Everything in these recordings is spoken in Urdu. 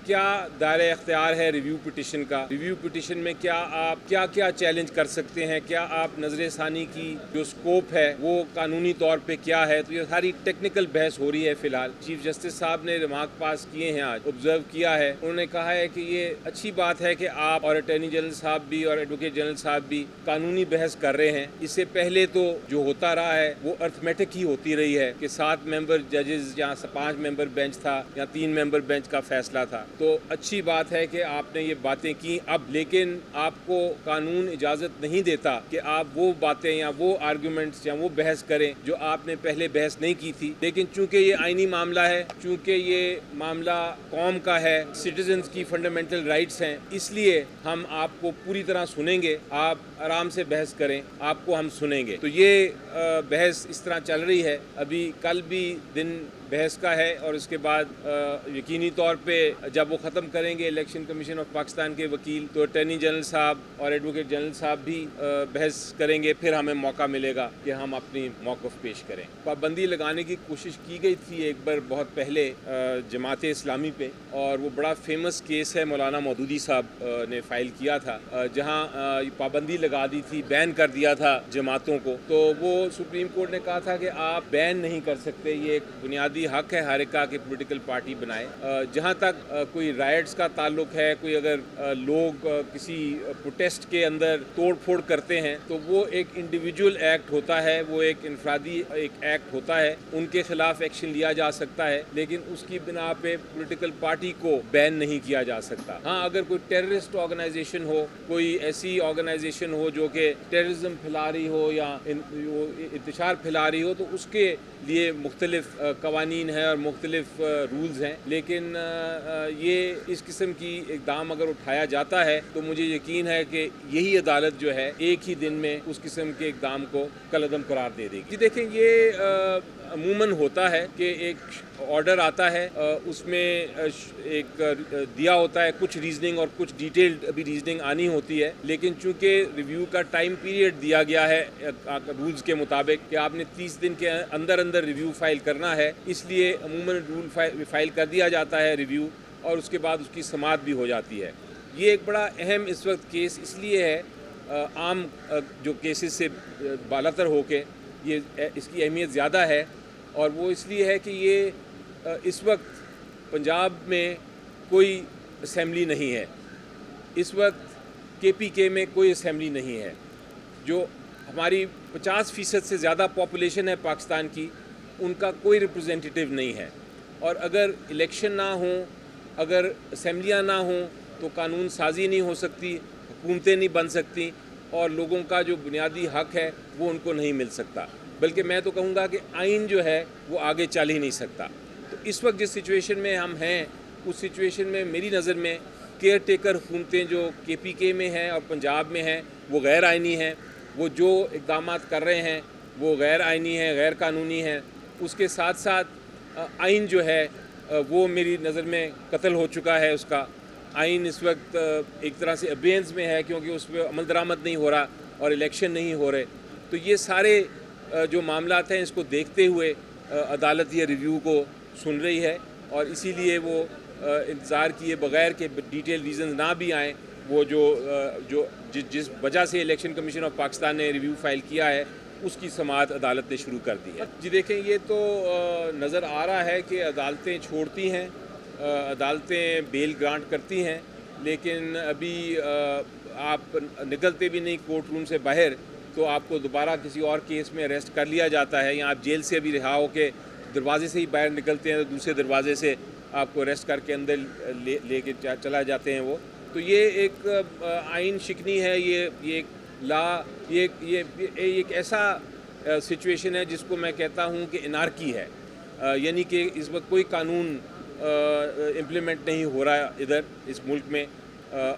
کیا دائرہ اختیار ہے ریویو پٹیشن کا، ریویو پٹیشن میں کیا آپ کیا چیلنج کر سکتے ہیں، کیا آپ نظر ثانی کی جو سکوپ ہے وہ قانونی طور پہ کیا ہے. تو یہ ساری ٹیکنیکل بحث ہو رہی ہے فی الحال. چیف جسٹس صاحب نے ریمارک پاس کیے ہیں، آج آبزرو کیا ہے. انہوں نے کہا ہے کہ یہ اچھی بات ہے کہ آپ اور اٹارنی جنرل صاحب بھی اور ایڈوکیٹ جنرل صاحب بھی قانونی بحث کر رہے ہیں. اس سے پہلے تو جو ہوتا رہا ہے وہ ارتھمیٹک ہی ہوتی رہی ہے کہ 7 ممبر ججز یا 5 ممبر بینچ تھا یا 3 ممبر بینچ کا فیصلہ تھا. تو اچھی بات ہے کہ آپ نے یہ باتیں کی اب، لیکن آپ کو قانون اجازت نہیں دیتا کہ آپ وہ باتیں یا وہ آرگومنٹس یا وہ بحث کریں جو آپ نے پہلے بحث نہیں کی تھی. لیکن چونکہ یہ آئینی معاملہ ہے، چونکہ یہ معاملہ قوم کا ہے، سٹیزنز کی فنڈامنٹل رائٹس ہیں، اس لیے ہم آپ کو پوری طرح سنیں گے. آپ آرام سے بحث کریں، آپ کو ہم سنیں گے. تو یہ بحث اس طرح چل رہی ہے. ابھی کل بھی دن بحث کا ہے اور اس کے بعد یقینی طور پہ جب وہ ختم کریں گے الیکشن کمیشن آف پاکستان کے وکیل، تو اٹارنی جنرل صاحب اور ایڈوکیٹ جنرل صاحب بھی بحث کریں گے. پھر ہمیں موقع ملے گا کہ ہم اپنی موقف پیش کریں. پابندی لگانے کی کوشش کی گئی تھی ایک بار بہت پہلے جماعت اسلامی پہ، اور وہ بڑا فیمس کیس ہے، مولانا مودودی صاحب نے فائل کیا تھا، جہاں پابندی لگا دی تھی، بین کر دیا تھا جماعتوں کو. تو وہ سپریم کورٹ نے کہا تھا کہ آپ بین نہیں کر سکتے، یہ ایک بنیادی حق ہے ہر ایک کا کہ پولیٹیکل پارٹی بنائے. جہاں تک کوئی رائٹس کا تعلق ہے، کوئی اگر لوگ کسی پروٹیسٹ کے اندر توڑ پھوڑ کرتے ہیں تو وہ ایک انڈیویجول ایکٹ ہوتا ہے، وہ ایک انفرادی ایک ایکٹ ہوتا ہے، ان کے خلاف ایکشن لیا جا سکتا ہے، لیکن اس کی بنا پہ پولیٹیکل پارٹی کو بین نہیں کیا جا سکتا. ہاں، اگر کوئی ٹیررسٹ آرگنائزیشن ہو، کوئی ایسی آرگنائزیشن ہو جو کہ ٹیررزم پھیلا رہی ہو یا انتشار پھیلا رہی ہو، تو اس کے لیے مختلف قوانین ہیں اور مختلف رولز ہیں. لیکن یہ اس قسم کی اقدام اگر اٹھایا جاتا ہے تو مجھے یقین ہے کہ یہی عدالت جو ہے ایک ہی دن میں اس قسم کے اقدام کو کالعدم قرار دے دے گی. جی دیکھیں، یہ عموماً ہوتا ہے کہ ایک آرڈر آتا ہے، اس میں ایک دیا ہوتا ہے کچھ ریزننگ اور کچھ ڈیٹیلڈ ابھی ریزننگ آنی ہوتی ہے. لیکن چونکہ ریویو کا ٹائم پیریڈ دیا گیا ہے رولز کے مطابق کہ آپ نے 30 دن کے اندر اندر ریویو فائل کرنا ہے، اس لیے عموماً رول فائل کر دیا جاتا ہے ریویو، اور اس کے بعد اس کی سماعت بھی ہو جاتی ہے. یہ ایک بڑا اہم اس وقت کیس اس لیے ہے، عام جو کیسز سے بالاتر ہو کے یہ اس کی اہمیت زیادہ ہے، اور وہ اس لیے ہے کہ یہ اس وقت پنجاب میں کوئی اسمبلی نہیں ہے. اس وقت KPK میں کوئی اسمبلی نہیں ہے. جو ہماری 50% سے زیادہ پاپولیشن ہے پاکستان کی، ان کا کوئی ریپرزینٹیٹیو نہیں ہے. اور اگر الیکشن نہ ہوں، اگر اسمبلیاں نہ ہوں تو قانون سازی نہیں ہو سکتی، حکومتیں نہیں بن سکتی، اور لوگوں کا جو بنیادی حق ہے وہ ان کو نہیں مل سکتا. بلکہ میں تو کہوں گا کہ آئین جو ہے وہ آگے چل ہی نہیں سکتا. تو اس وقت جس سچویشن میں ہم ہیں، اس سچویشن میں میری نظر میں کیئر ٹیکر حکومتیں جو KPK میں ہیں اور پنجاب میں ہیں وہ غیر آئینی ہیں. وہ جو اقدامات کر رہے ہیں وہ غیر آئینی ہیں، غیر قانونی ہیں. اس کے ساتھ ساتھ آئین جو ہے وہ میری نظر میں قتل ہو چکا ہے. اس کا آئین اس وقت ایک طرح سے ابینس میں ہے، کیونکہ اس پہ عمل درآمد نہیں ہو رہا اور الیکشن نہیں ہو رہے. تو یہ سارے جو معاملات ہیں، اس کو دیکھتے ہوئے عدالت یہ ریویو کو سن رہی ہے، اور اسی لیے وہ انتظار کیے بغیر کہ ڈیٹیل ریزنز نہ بھی آئیں، وہ جس وجہ سے الیکشن کمیشن آف پاکستان نے ریویو فائل کیا ہے اس کی سماعت عدالت نے شروع کر دی ہے. جی دیکھیں، یہ تو نظر آ رہا ہے کہ عدالتیں چھوڑتی ہیں، عدالتیں بیل گرانٹ کرتی ہیں، لیکن ابھی آپ نکلتے بھی نہیں کورٹ روم سے باہر تو آپ کو دوبارہ کسی اور کیس میں اریسٹ کر لیا جاتا ہے، یا آپ جیل سے بھی رہا ہو کے دروازے سے ہی باہر نکلتے ہیں تو دوسرے دروازے سے آپ کو اریسٹ کر کے اندر لے کے چلا جاتے ہیں وہ. تو یہ ایک آئین شکنی ہے، یہ ایک یہ ایک ایسا سچویشن ہے جس کو میں کہتا ہوں کہ انارکی ہے. یعنی کہ اس وقت کوئی قانون امپلیمنٹ نہیں ہو رہا ادھر اس ملک میں،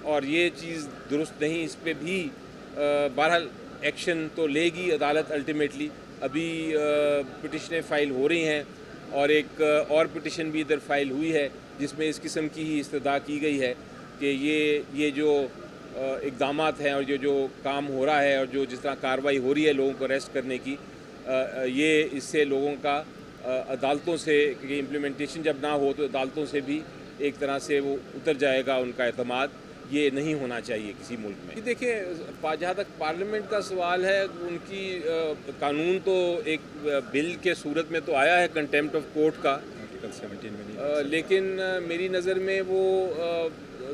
اور یہ چیز درست نہیں. اس پہ بھی بہرحال ایکشن تو لے گی عدالت الٹیمیٹلی. ابھی پٹیشنیں فائل ہو رہی ہیں، اور ایک اور پٹیشن بھی ادھر فائل ہوئی ہے جس میں اس قسم کی ہی استدعا کی گئی ہے کہ یہ جو اقدامات ہیں اور یہ جو کام ہو رہا ہے اور جس طرح کارروائی ہو رہی ہے لوگوں کو اریسٹ کرنے کی، یہ اس سے لوگوں کا عدالتوں سے، کہ امپلیمنٹیشن جب نہ ہو تو عدالتوں سے بھی ایک طرح سے وہ اتر جائے گا ان کا اعتماد. یہ نہیں ہونا چاہیے کسی ملک میں. دیکھیں جہاں تک پارلیمنٹ کا سوال ہے ان کی قانون تو ایک بل کے صورت میں تو آیا ہے کنٹیمپٹ آف کورٹ کا, آرٹیکل 17 میں نہیں, لیکن میری نظر میں وہ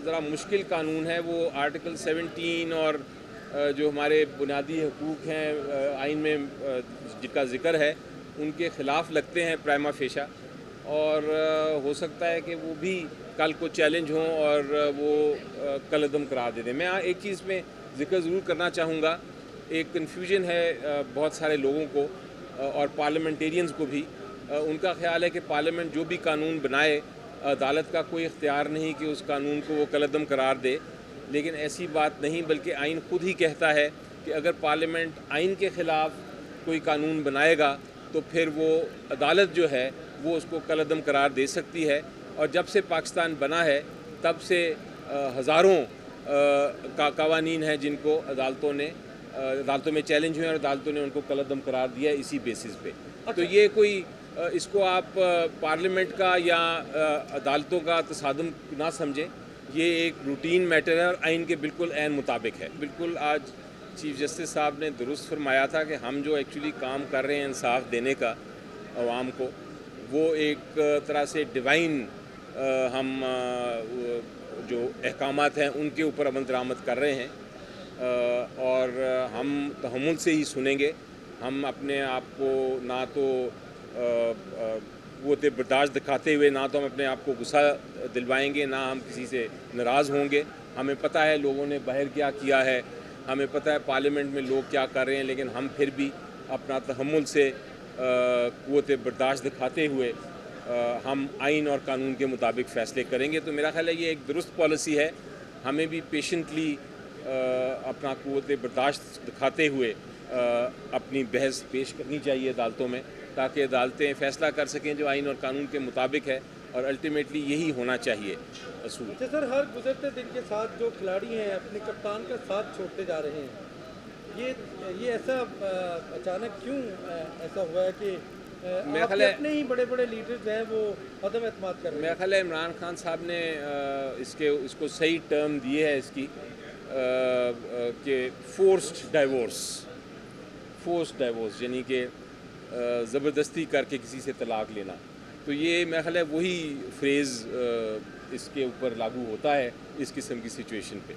ذرا مشکل قانون ہے. وہ آرٹیکل 17 اور جو ہمارے بنیادی حقوق ہیں آئین میں جن کا ذکر ہے ان کے خلاف لگتے ہیں پرائما فیشا, اور ہو سکتا ہے کہ وہ بھی کل کو چیلنج ہوں اور وہ کل عدم قرار دے دیں. میں ایک چیز میں ذکر ضرور کرنا چاہوں گا. ایک کنفیوژن ہے بہت سارے لوگوں کو اور پارلیمنٹیرینز کو بھی. ان کا خیال ہے کہ پارلیمنٹ جو بھی قانون بنائے عدالت کا کوئی اختیار نہیں کہ اس قانون کو وہ کل عدم قرار دے, لیکن ایسی بات نہیں, بلکہ آئین خود ہی کہتا ہے کہ اگر پارلیمنٹ آئین کے خلاف کوئی قانون بنائے گا تو پھر وہ عدالت جو ہے وہ اس کو کل عدم قرار دے سکتی ہے. اور جب سے پاکستان بنا ہے تب سے ہزاروں قوانین ہیں جن کو عدالتوں میں چیلنج ہوئے اور عدالتوں نے ان کو کل عدم قرار دیا ہے اسی بیسس پہ. تو یہ کوئی اس کو آپ پارلیمنٹ کا یا عدالتوں کا تصادم نہ سمجھیں, یہ ایک روٹین میٹر ہے اور آئین کے بالکل عین مطابق ہے. بالکل آج چیف جسٹس صاحب نے درست فرمایا تھا کہ ہم جو ایکچولی کام کر رہے ہیں انصاف دینے کا عوام کو, وہ ایک طرح سے ڈیوائن ہم جو احکامات ہیں ان کے اوپر عمل درآمد کر رہے ہیں, اور ہم تحمل سے ہی سنیں گے. ہم اپنے آپ کو نہ تو قوت برداشت دکھاتے ہوئے نہ تو ہم اپنے آپ کو غصہ دلوائیں گے, نہ ہم کسی سے ناراض ہوں گے. ہمیں پتہ ہے لوگوں نے باہر کیا کیا ہے, ہمیں پتہ ہے پارلیمنٹ میں لوگ کیا کر رہے ہیں, لیکن ہم پھر بھی اپنا تحمل سے قوت برداشت دکھاتے ہوئے ہم آئین اور قانون کے مطابق فیصلے کریں گے. تو میرا خیال ہے یہ ایک درست پالیسی ہے. ہمیں بھی پیشنٹلی اپنا قوت برداشت دکھاتے ہوئے اپنی بحث پیش کرنی چاہیے عدالتوں میں, تاکہ عدالتیں فیصلہ کر سکیں جو آئین اور قانون کے مطابق ہے, اور الٹیمیٹلی یہی ہونا چاہیے اصول. اچھا سر, ہر گزرتے دن کے ساتھ جو کھلاڑی ہیں اپنے کپتان کا ساتھ چھوڑتے جا رہے ہیں, یہ ایسا اچانک کیوں ایسا ہوا ہے کہ آپ کے اپنے ہی بڑے بڑے لیڈرز ہیں وہ عدم اعتماد کر رہے ہیں؟ میرا خیال ہے عمران خان صاحب نے اس کو صحیح ٹرم دیے ہے اس کی کہ فورسڈ ڈائیورس یعنی کہ زبردستی کر کے کسی سے طلاق لینا. تو یہ میرا خیال ہے وہی فریز اس کے اوپر لاگو ہوتا ہے اس قسم کی سچویشن پہ.